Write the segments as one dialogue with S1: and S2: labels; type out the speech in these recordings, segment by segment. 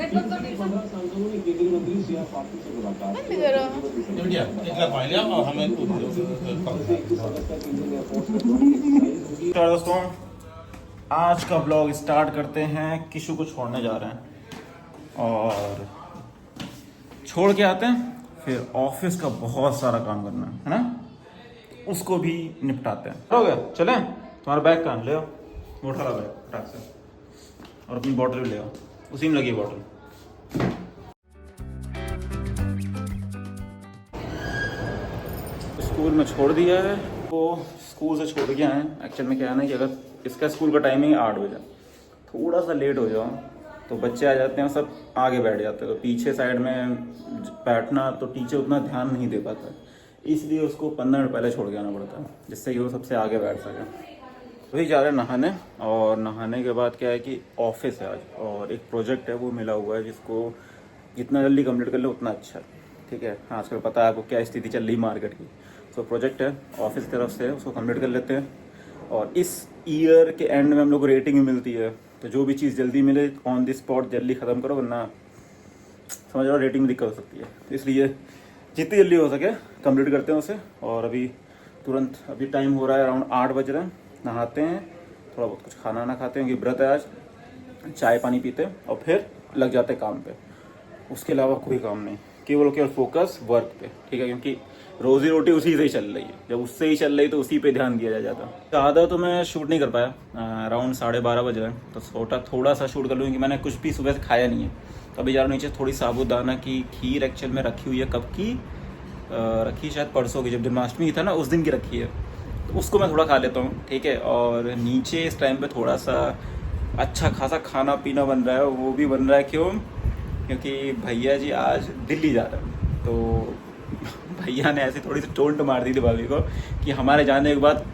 S1: दोस्तों आज का ब्लॉग स्टार्ट करते हैं। किशु को छोड़ने जा रहे हैं और छोड़ के आते हैं, फिर ऑफिस का बहुत सारा काम करना है ना, उसको भी निपटाते हैं। हो गया, चले। तुम्हारा बैग कहाँ, ले आओ, उठा ला बैग फटाक से, और अपनी बॉटल भी ले आओ, उसी में लगी बॉटल। स्कूल में छोड़ दिया है, तो स्कूल से छोड़ के आए हैं। एक्चुअल में क्या है ना कि अगर इसका स्कूल का टाइमिंग 8 बजे, थोड़ा सा लेट हो जाओ तो बच्चे आ जाते हैं, सब आगे बैठ जाते हैं, तो पीछे साइड में बैठना तो टीचर उतना ध्यान नहीं दे पाता, इसलिए उसको 15 मिनट पहले छोड़ के आना पड़ता है, जिससे कि वो सबसे आगे बैठ सके। वही जा रहे हैं नहाने, और नहाने के बाद क्या है कि ऑफिस है आज, और एक प्रोजेक्ट है वो मिला हुआ है, जिसको जितना जल्दी कंप्लीट कर ले उतना अच्छा है। ठीक है, आजकल पता है आपको क्या स्थिति चल रही मार्केट की, तो प्रोजेक्ट है ऑफिस की तरफ से, उसको कंप्लीट कर लेते हैं। और इस ईयर के एंड में हम लोग को रेटिंग भी मिलती है, तो जो भी चीज़ जल्दी मिले ऑन द स्पॉट जल्दी ख़त्म करो, वरना समझ लो रेटिंग में दिक्कत हो सकती है। इसलिए जितनी जल्दी हो सके कंप्लीट करते हैं उसे। और अभी तुरंत अभी टाइम हो रहा है अराउंड 8 बज रहे हैं, नहाते हैं, थोड़ा बहुत कुछ खाना ना खाते हैं, क्योंकि व्रत है आज, चाय पानी पीते हैं और फिर लग जाते हैं काम पे। उसके अलावा कोई काम नहीं, केवल फोकस वर्क पे। ठीक है, क्योंकि रोजी रोटी उसी से ही चल रही है, जब उससे ही चल रही तो उसी पे ध्यान दिया जाता। ज़्यादा तो मैं शूट नहीं कर पाया, अराउंड 12:30 बज रहे हैं, तो थोड़ा सा शूट कर लूँ, क्योंकि मैंने कुछ भी सुबह से खाया नहीं है। तो अभी जा रहा हूँ नीचे, थोड़ी साबूदाना की खीर एक्चुअल में रखी हुई है, कब की रखी, शायद परसों की, जब जन्माष्टमी था ना उस दिन की रखी है, तो उसको मैं थोड़ा खा लेता हूँ। ठीक है, और नीचे इस टाइम पे थोड़ा सा अच्छा खासा खाना पीना बन रहा है, वो भी बन रहा है क्योंकि भैया जी आज दिल्ली जा रहे हैं, तो भैया ने ऐसे थोड़ी सी टोंट मार दी थी भाभी को कि हमारे जाने के बाद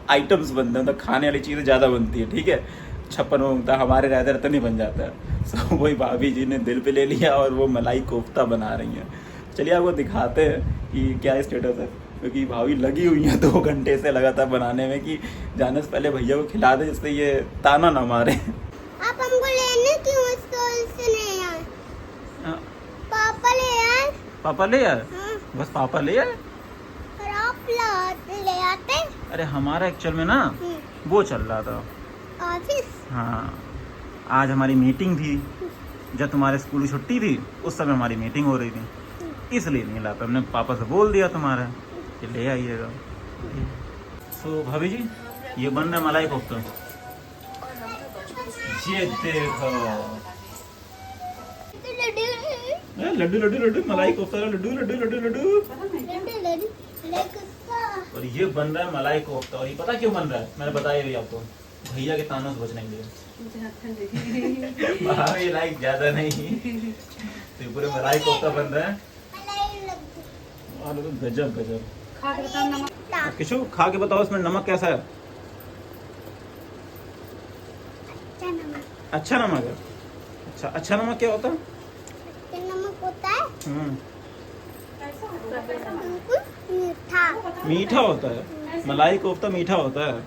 S1: आइटम्स बनते हैं, तो खाने वाली चीज़ें ज़्यादा बनती है। ठीक है, 56 होता हमारे रहते रहते नहीं बन जाता है। सो वही भाभी जी ने दिल पे ले लिया और वो मलाई कोफ्ता बना रही हैं। चलिए आपको दिखाते हैं कि क्या स्टेटस है, क्योंकि भाभी लगी हुई हैं 2 घंटे से लगातार बनाने में, कि जाने से पहले भैया को खिला दे, जिससे ये ताना ना मारे।
S2: आप हमको लेने क्यों स्टोर से नहीं आए? पापा ले आए।
S1: पापा ले आए?
S2: हाँ।
S1: बस पापा ले आए?
S2: और आप ले आते?
S1: अरे हमारा एक्चुअल में ना वो चल रहा था
S2: ऑफिस।
S1: हाँ, आज हमारी मीटिंग थी, जब तुम्हारे स्कूल की छुट्टी थी उस समय हमारी मीटिंग हो रही थी, इसलिए नहीं ला पाया। हमने पापा से बोल दिया तुम्हारा कि ले आइएगा। तो भाभी जी ये बन रहा है मलाई कोफ्ता, ये देखो लड्डू लड्डू लड्डू मलाई कोफ्ता, लड्डू लड्डू लड्डू लड्डू, और ये बन रहा है मलाई कोफ्ता। और ये पता क्यों बन रहा है, मैंने बताया भी आपको, भैया के तानों से बचने के लिए। भाभी लाइक ज्यादा नहीं, तो पूरे मलाई कोफ्ता बन रहा है। और गजब गजब। किशु खा के बताओ इसमें नमक कैसा है? अच्छा नमक है। अच्छा, अच्छा नमक क्या होता है?
S2: नमक होता है मीठा।
S1: मीठा होता है, मलाई कोफ्ता मीठा होता है।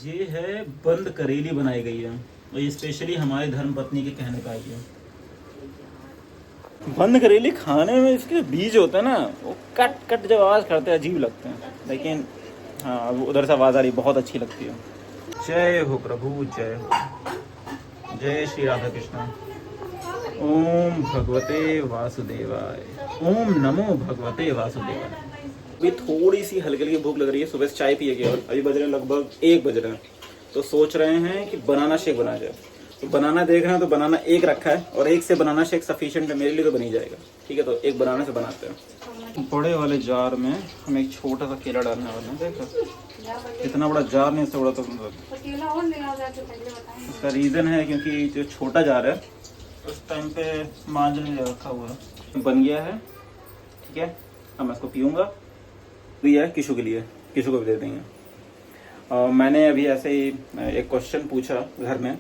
S1: ये है बंद करेली बनाई गई है, और ये स्पेशली हमारे धर्म पत्नी के कहने का है। बंद करेली खाने में इसके बीज होते हैं ना, वो कट कट जब आवाज़ करते हैं अजीब लगते हैं, लेकिन हाँ उधर से आवाज़ आ रही, बहुत अच्छी लगती है। जय हो प्रभु, जय हो, जय श्री राधा कृष्ण। ओम भगवते वासुदेवाय, ओम नमो भगवते वासुदेवाय। अभी थोड़ी सी हल्की हल्की भूख लग रही है, सुबह से चाय पिए गए और अभी बज रहे हैं लगभग 1 बज रहे हैं, तो सोच रहे हैं कि बनाना शेक बनाया जाए। तो बनाना देख रहे हैं, तो बनाना एक रखा है, और एक से बनाना शेक सफिशिएंट है मेरे लिए, तो बनी जाएगा। ठीक है, तो एक बनाने से बनाते हैं। बड़े वाले जार में हम एक छोटा सा केला डालने वाले हैं। देखो इतना बड़ा जार नहीं, इससे बड़ा तो इसका रीज़न है क्योंकि जो छोटा जार है उस टाइम पे मांझ नहीं रखा हुआ है। बन गया है, ठीक है, अब मैं इसको पीऊँगा। दिया है किशु के लिए, किशु को भी दे देंगे। मैंने अभी ऐसे ही एक क्वेश्चन पूछा घर में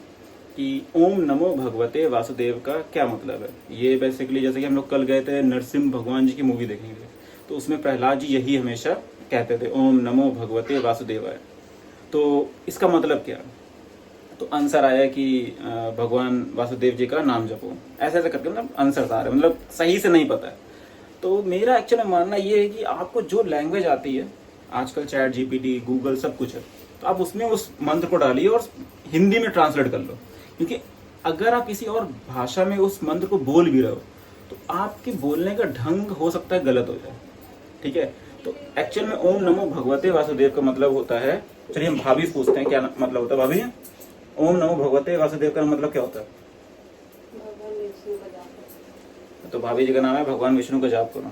S1: कि ओम नमो भगवते वासुदेव का क्या मतलब है। ये बेसिकली जैसे कि हम लोग कल गए थे नरसिम्हा भगवान जी की मूवी देखने के लिए, तो उसमें प्रहलाद जी यही हमेशा कहते थे ओम नमो भगवते वासुदेवाय। तो इसका मतलब क्या है? तो आंसर आया कि भगवान वासुदेव जी का नाम जपो, ऐसे ऐसे करके मतलब आंसर आ रहे, मतलब सही से नहीं पता है। तो मेरा एक्चुअली मानना ये है कि आपको जो लैंग्वेज आती है, आजकल चैट जीपीटी गूगल सब कुछ है, तो आप उसमें उस मंत्र को डालिए और हिंदी में ट्रांसलेट कर लो, क्योंकि अगर आप किसी और भाषा में उस मंत्र को बोल भी रहे हो तो आपके बोलने का ढंग हो सकता है गलत हो जाए, ठीक है। तो एक्चुअल में ओम नमो भगवते वासुदेव का मतलब होता है, चलिए हम भाभी से पूछते हैं क्या मतलब होता है। भाभी, ओम नमो भगवते वासुदेव का मतलब क्या होता है? तो भाभी जी का नाम है भगवान विष्णु का जाप करो।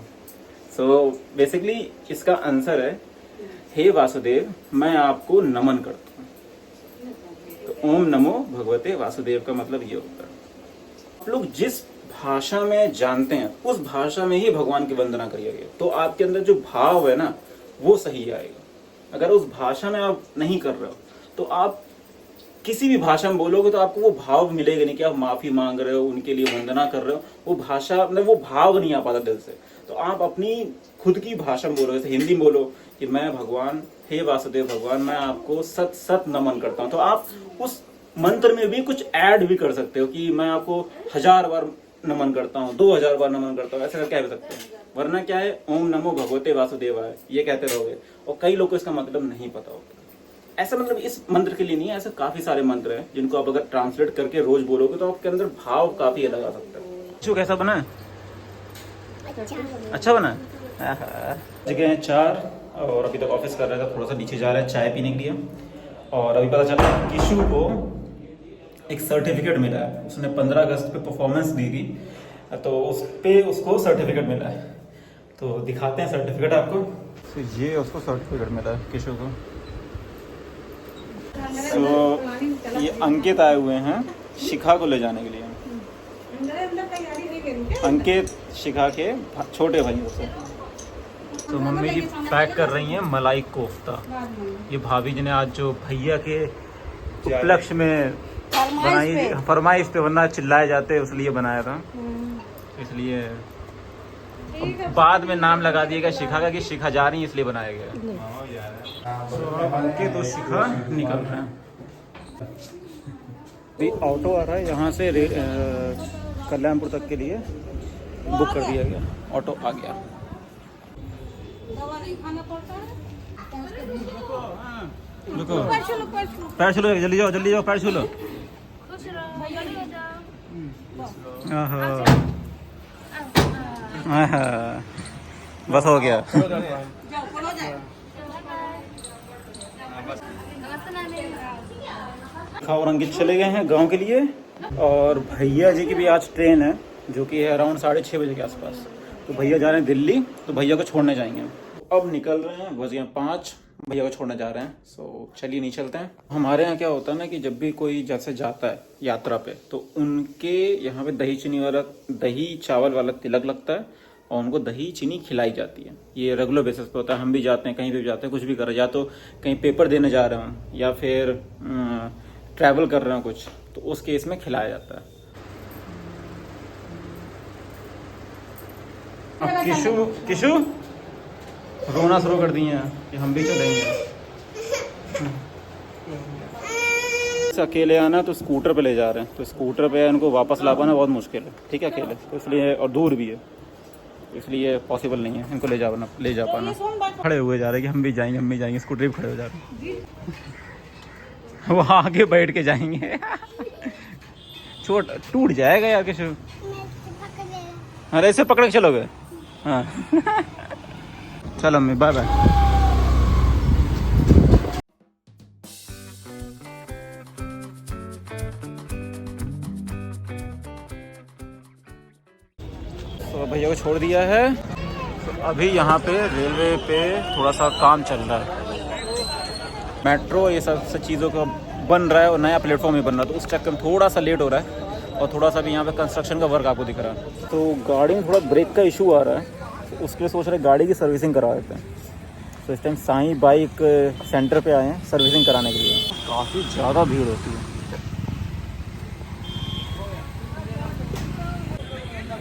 S1: सो बेसिकली इसका आंसर है, हे वासुदेव मैं आपको नमन करता हूँ। तो ओम नमो भगवते वासुदेव का मतलब ये होता है, आप लोग जिस भाषा में जानते हैं उस भाषा में ही भगवान की वंदना करिएगा, तो आपके अंदर जो भाव है ना वो सही आएगा। अगर उस भाषा में आप नहीं कर रहे हो तो आप किसी भी भाषा में बोलोगे तो आपको वो भाव मिलेगा नहीं कि आप माफी मांग रहे हो, उनके लिए वंदना कर रहे हो, वो भाषा मतलब वो भाव नहीं आ पाता दिल से। तो आप अपनी खुद की भाषा में बोलो, जैसे हिंदी में बोलो कि मैं भगवान, हे वासुदेव भगवान मैं आपको सत सत नमन करता हूँ, तो आप उस मंत्र में भी कुछ ऐड भी कर सकते हो कि मैं आपको 1000 बार नमन करता हूँ, 2000 बार नमन करता हूँ, ऐसा कह सकते हैं। वरना क्या है, ओम नमो भगवते वासुदेवाय ये कहते रहोगे और कई लोगों को इसका मतलब नहीं पता होता। ऐसा मतलब इस मंत्र के लिए नहीं है, ऐसे काफी सारे मंत्र हैं जिनको आप अगर ट्रांसलेट करके रोज बोलोगे तो आपके अंदर भाव काफी अलग आ सकता है। जो कैसा बना है? अच्छा बना है। जगह है 4 और अभी तक ऑफिस कर रहा था, थोड़ा सा नीचे जा रहा है चाय पीने के लिए। और अभी पता चला किशु को एक सर्टिफिकेट मिला है, उसने 15 अगस्त पे परफॉर्मेंस दी थी, तो उस पे उसको सर्टिफिकेट मिला है। तो दिखाते हैं सर्टिफिकेट आपको। तो ये उसको सर्टिफिकेट मिला है किशु को। तो ये अंकित आए हुए हैं शिखा को ले जाने के लिए। अंकित शिखा के छोटे भाइयों से। तो मम्मी जी पैक कर रही हैं मलाई कोफ्ता। ये भाभी जी ने आज जो भैया के उपलक्ष्य में बनाई, फरमाइश पे वरना चिल्लाए जाते इसलिए बनाया था, इसलिए बाद में नाम लगा दिएगा शिखा का कि शिखा जा रही है इसलिए बनाया गया। अंकित तो शिखा निकल रहे हैं। अभी ऑटो आ रहा है यहाँ से कल्याणपुर तक के लिए बुक कर दिया गया, ऑटो आ गया। रुको पैर छू लो, जल्दी जाओ जल्दी जाओ, पैर छू लो। बस हो गया। और अंकित चले गए हैं गांव के लिए, और भैया जी की भी आज ट्रेन है जो कि है अराउंड 6:30 बजे के आसपास। तो भैया जा रहे हैं दिल्ली, तो भैया को छोड़ने जाएंगे। अब निकल रहे हैं, बज गए 5, भैया को छोड़ने जा रहे हैं। सो चलिए नहीं चलते हैं। हमारे यहाँ क्या होता है ना कि जब भी कोई जैसे जाता है यात्रा पे तो उनके यहाँ पे दही चीनी वाला, दही चावल वाला तिलक लगता है और उनको दही चीनी खिलाई जाती है। ये रेगुलर बेसिस पे होता है। हम भी जाते हैं, कहीं भी जाते हैं, कुछ भी कर रहे हैं, या तो कहीं पेपर देने जा रहे हो या फिर ट्रैवल कर रहे हो कुछ, तो उस केस में खिलाया जाता है। अब किशु रोना शुरू कर दिए हैं कि हम भी चलेंगे। अकेले आना तो स्कूटर पे ले जा रहे हैं, तो स्कूटर पे इनको वापस ला पाना बहुत मुश्किल है, ठीक है, अकेले, तो इसलिए, और दूर भी है, इसलिए पॉसिबल नहीं है इनको ले जा पाना। खड़े हुए जा रहे हैं कि हम भी जाएंगे, स्कूटर पे खड़े हो जा रहे हैं। वो आगे बैठ के जाएंगे। छोट टूट जाएगा यार किशु। अरे ऐसे पकड़ के चलोगे? हाँ। चलो मम्मी, बाय बाय। तो भैया को छोड़ दिया है। तो अभी यहाँ पे रेलवे पे थोड़ा सा काम चल रहा है, मेट्रो ये सब चीज़ों का बन रहा है और नया प्लेटफॉर्म ही बन रहा है, तो उस चक्कर में थोड़ा सा लेट हो रहा है और थोड़ा सा भी यहाँ पे कंस्ट्रक्शन का वर्क आपको दिख रहा है। तो गाड़ी में थोड़ा ब्रेक का इशू आ रहा है, तो उसके लिए सोच रहे गाड़ी की सर्विसिंग करवा देते हैं। तो इस टाइम साईं बाइक सेंटर पे आए हैं सर्विसिंग कराने के लिए। काफ़ी ज़्यादा भीड़ होती है,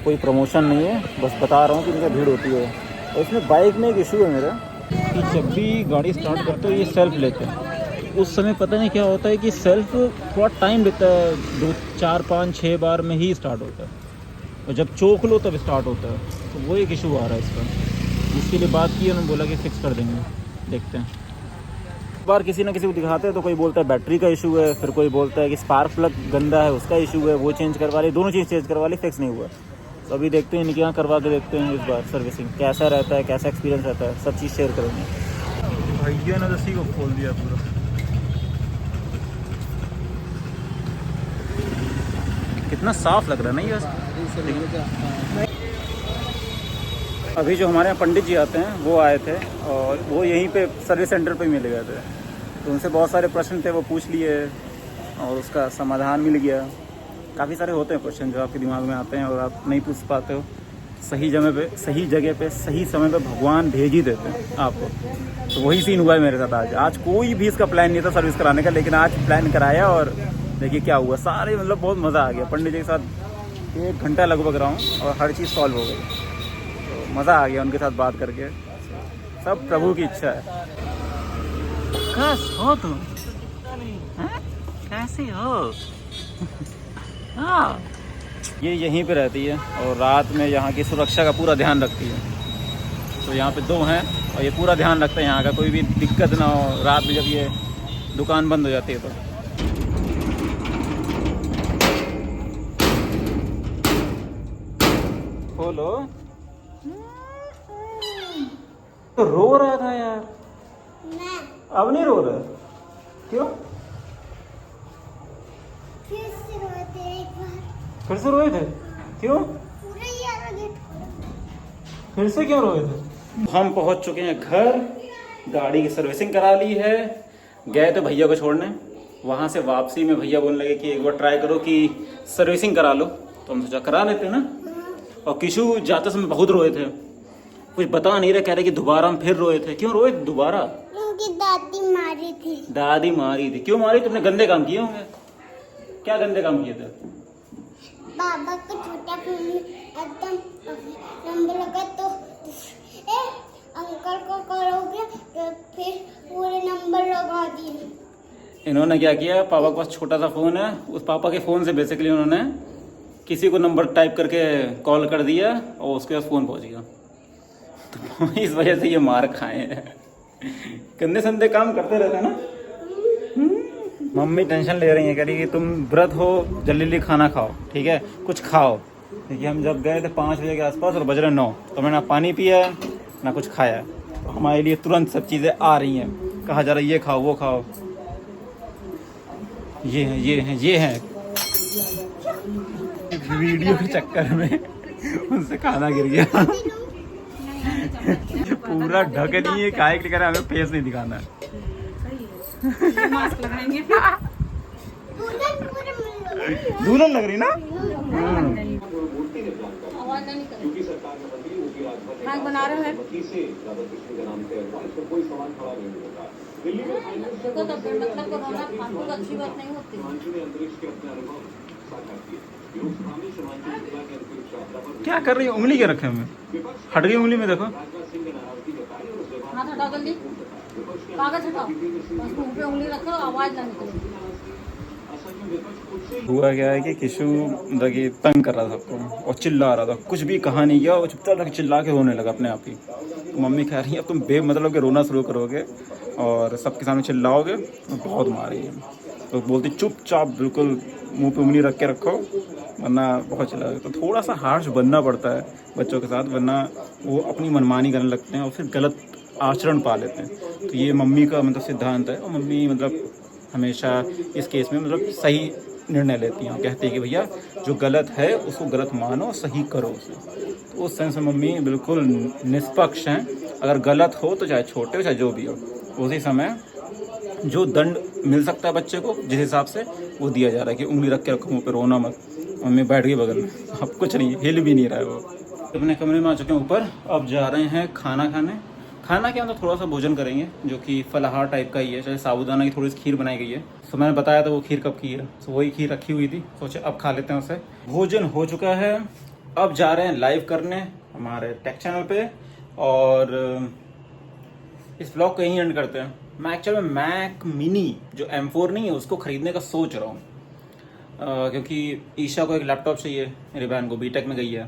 S1: कोई प्रमोशन नहीं है, बस बता रहा हूँ कि इनका भीड़ होती है। और इसमें बाइक में एक इशू है मेरा कि जब भी गाड़ी स्टार्ट करते हो ये सेल्फ लेते हैं, उस समय पता नहीं क्या होता है कि सेल्फ थोड़ा टाइम लेता है, 2 4 5 6 बार में ही स्टार्ट होता है, और जब चोक लो तब स्टार्ट होता है। तो वो एक इशू आ रहा है इसका, जिसके लिए बात की उन्होंने बोला कि फिक्स कर देंगे, देखते हैं। बार किसी ना किसी को दिखाते हैं तो कोई बोलता है बैटरी का इशू है, फिर कोई बोलता है कि स्पार्क प्लग गंदा है उसका इशू है, वो चेंज करवा ली, दोनों चीज़ चेंज करवा ली, फिक्स नहीं हुआ। तो अभी देखते हैं इनके यहाँ करवा के देखते हैं इस बार सर्विसिंग कैसा रहता है, कैसा एक्सपीरियंस रहता है, सब चीज़ शेयर करेंगे। भैया ने रस्सी को खोल दिया पूरा। कितना साफ लग रहा है ना ये। अभी जो हमारे यहाँ पंडित जी आते हैं वो आए थे, और वो यहीं पे सर्विस सेंटर पे मिल गए थे, तो उनसे बहुत सारे प्रश्न थे वो पूछ लिए और उसका समाधान मिल गया। काफ़ी सारे होते हैं क्वेश्चन जो आपके दिमाग में आते हैं और आप नहीं पूछ पाते हो। सही जगह पे सही समय पे भगवान भेज ही देते हैं आपको। तो वही सीन हुआ है मेरे साथ आज कोई भी इसका प्लान नहीं था सर्विस कराने का, लेकिन आज प्लान कराया और देखिए क्या हुआ। सारे मतलब बहुत मज़ा आ गया। पंडित जी के साथ 1 घंटा लगभग रहा हूँ और हर चीज़ सॉल्व हो गई। तो मज़ा आ गया उनके साथ बात करके। सब प्रभु की इच्छा है। कैसे हो तुम? कैसे हो? हाँ, ये यहीं पे रहती है और रात में यहाँ की सुरक्षा का पूरा ध्यान रखती है। तो यहाँ पे 2 हैं और ये पूरा ध्यान रखते हैं यहाँ का, कोई भी दिक्कत ना हो रात में जब ये दुकान बंद हो जाती है। तो खोलो। तो रो रहा था यार।
S2: मैं
S1: अब नहीं रो रहा? क्यों?
S2: फिर से रोए थे एक बार।
S1: फिर से रोए थे? क्यों?
S2: पूरा यार गेट
S1: फिर से क्यों रोए थे? हम पहुंच चुके हैं घर, गाड़ी की सर्विसिंग करा ली है। गए थे भैया को छोड़ने, वहां से वापसी में भैया बोलने लगे कि एक बार ट्राई करो कि सर्विसिंग करा लो। तो हम सोचा करा लेते ना। और किशु जाते समय बहुत रोए थे, कुछ बता नहीं रहे, कह रहे कि दोबारा हम फिर रोए थे। क्यों रोए दोबारा?
S2: क्योंकि दादी मारी थी।
S1: दादी मारी थी? क्यों मारी? तुमने गंदे काम किए होंगे। क्या गंदे काम किए थे?
S2: बाबा को छोटा फोन एकदम नंबर लगा तो अंकल को करोगे तो फिर पूरे नंबर लगा दिए।
S1: इन्होंने क्या किया, पापा के पास छोटा सा फ़ोन है, उस पापा के फ़ोन से बेसिकली उन्होंने किसी को नंबर टाइप करके कॉल कर दिया और उसके पास फ़ोन पहुंच गया। तो इस वजह से ये मार खाए हैं। गंदे संदे काम करते रहते हैं ना। मम्मी टेंशन ले रही है, कह रही कि तुम व्रत हो, जल्दी जल्दी खाना खाओ, ठीक है, कुछ खाओ। देखिए हम जब गए थे 5 बजे के आसपास और बज रहे 9, तो मैंने ना पानी पिया ना कुछ खाया। तो हमारे लिए तुरंत सब चीज़ें आ रही हैं, कहा जा रहा है ये खाओ वो खाओ, ये है। वीडियो के चक्कर में उनसे खाना गिर गया। पूरा ढक नहीं है, काहे के लिए हमें फेस नहीं दिखाना है।
S3: मास्क लगाएंगे।
S1: दुल्हन लग रही ना।
S3: आवाज नहीं निकल हाँ बना रहे हैं। देखो तो फिर मतलब कोरोना आपको अच्छी बात नहीं होती।
S1: क्या कर रही है? उंगली क्या रखे हमें? हट गई उंगली में, देखो।
S3: हाथ हटाओ जल्दी, कागज हटाओ, बस मुंह पे उंगली रखो, आवाज ना निकले।
S1: हुआ क्या है कि किशु मतलब कि तंग कर रहा था सबको और चिल्ला रहा था, कुछ भी कहा नहीं गया और चुपचाप रख चिल्ला के रोने लगा अपने आप ही। तो मम्मी कह रही है अब तुम बेमतलब के रोना शुरू करोगे और सबके सामने चिल्लाओगे तो बहुत मारेगी। तो बोलती चुपचाप बिल्कुल मुंह पे उंगली रख के रखो वरना बहुत चिल्लाओगे। तो थोड़ा सा हार्श बनना पड़ता है बच्चों के साथ, वरना वो अपनी मनमानी करने लगते हैं और फिर गलत आचरण पा लेते हैं। तो ये मम्मी का मतलब सिद्धांत है और मम्मी मतलब हमेशा इस केस में मतलब सही निर्णय लेती हैं। कहती है कि भैया जो गलत है उसको गलत मानो, सही करो उसे। तो उस सेंस में मम्मी बिल्कुल निष्पक्ष हैं। अगर गलत हो तो चाहे छोटे हो चाहे जो भी हो, उसी समय जो दंड मिल सकता है बच्चे को जिस हिसाब से वो दिया जा रहा है कि उंगली रख के रखो मुँह पे, रोना मत। मम्मी बैठ गई बगल में, अब कुछ नहीं, हिल भी नहीं रहा है वो। अपने कमरे में आ चुके हैं ऊपर, अब जा रहे हैं खाना खाने। खाना क्या मतलब थोड़ा सा भोजन करेंगे जो कि फलाहार टाइप का ही है, चाहे साबूदाना की थोड़ी सी खीर बनाई गई है। तो मैंने बताया था वो खीर कब की है, तो वही खीर रखी हुई थी, सोचे अब खा लेते हैं उसे। भोजन हो चुका है, अब जा रहे हैं लाइव करने हमारे टेक चैनल पे और इस ब्लॉग को यहीं एंड करते हैं। मैं एक्चुअली में मैक मिनी जो M4 नहीं है उसको खरीदने का सोच रहा हूँ, क्योंकि ईशा को एक लैपटॉप चाहिए, मेरी बहन को बीटेक में गई है,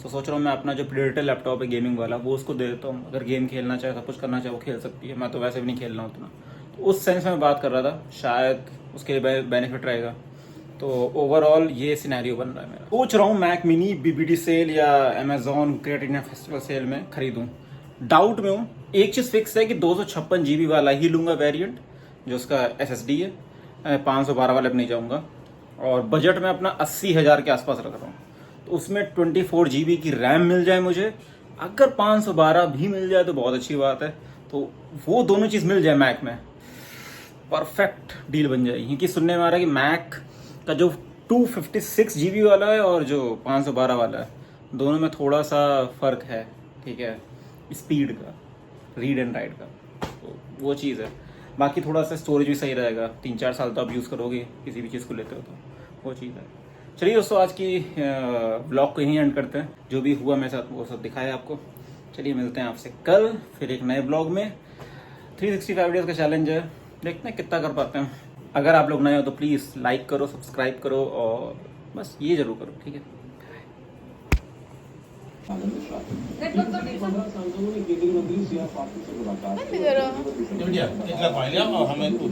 S1: तो सोच रहा हूँ मैं अपना जो प्रेडेटर लैपटॉप है गेमिंग वाला वो उसको दे देता हूँ। अगर गेम खेलना चाहे, सब कुछ करना चाहे वो खेल सकती है, मैं तो वैसे भी नहीं खेल रहा हूँ उतना। तो उस सेंस में मैं बात कर रहा था, शायद उसके लिए बेनिफिट रहेगा। तो ओवरऑल ये सिनेरियो बन रहा है मेरा। सोच रहा हूँ मैक मिनी BBD सेल या Amazon great Indian festival sale में खरीदूँ। डाउट में हूँ। एक चीज़ फिक्स है कि 256 GB वाला ही लूँगा वेरिएंट, जो उसका SSD है। 512 वाले पर नहीं जाऊँगा। और बजट में अपना 80,000 के आसपास रख रहा हूँ, तो उसमें 24 GB की रैम मिल जाए मुझे। अगर 512 भी मिल जाए तो बहुत अच्छी बात है। तो वो दोनों चीज़ मिल जाए मैक में, परफेक्ट डील बन जाएगी। क्योंकि सुनने में आ रहा है कि मैक का जो 256 GB वाला है और जो 512 वाला है, दोनों में थोड़ा सा फ़र्क है, ठीक है, स्पीड का, रीड एंड राइट का। तो वो चीज़ है। बाकी थोड़ा सा स्टोरेज भी सही रहेगा, 3-4 साल तो आप यूज़ करोगे किसी भी चीज़ को लेते हो, तो वो चीज़ है। चलिए दोस्तों, आज की ब्लॉग को यहीं एंड करते हैं। जो भी हुआ मेरे साथ वो सब दिखाया आपको। चलिए मिलते हैं आपसे कल फिर एक नए ब्लॉग में। 365 डेज का चैलेंज है, देखते हैं कितना कर पाते हैं। अगर आप लोग नए हो तो प्लीज़ लाइक करो, सब्सक्राइब करो और बस ये जरूर करो, ठीक है।
S4: Dia, dia paling lama, hame tu.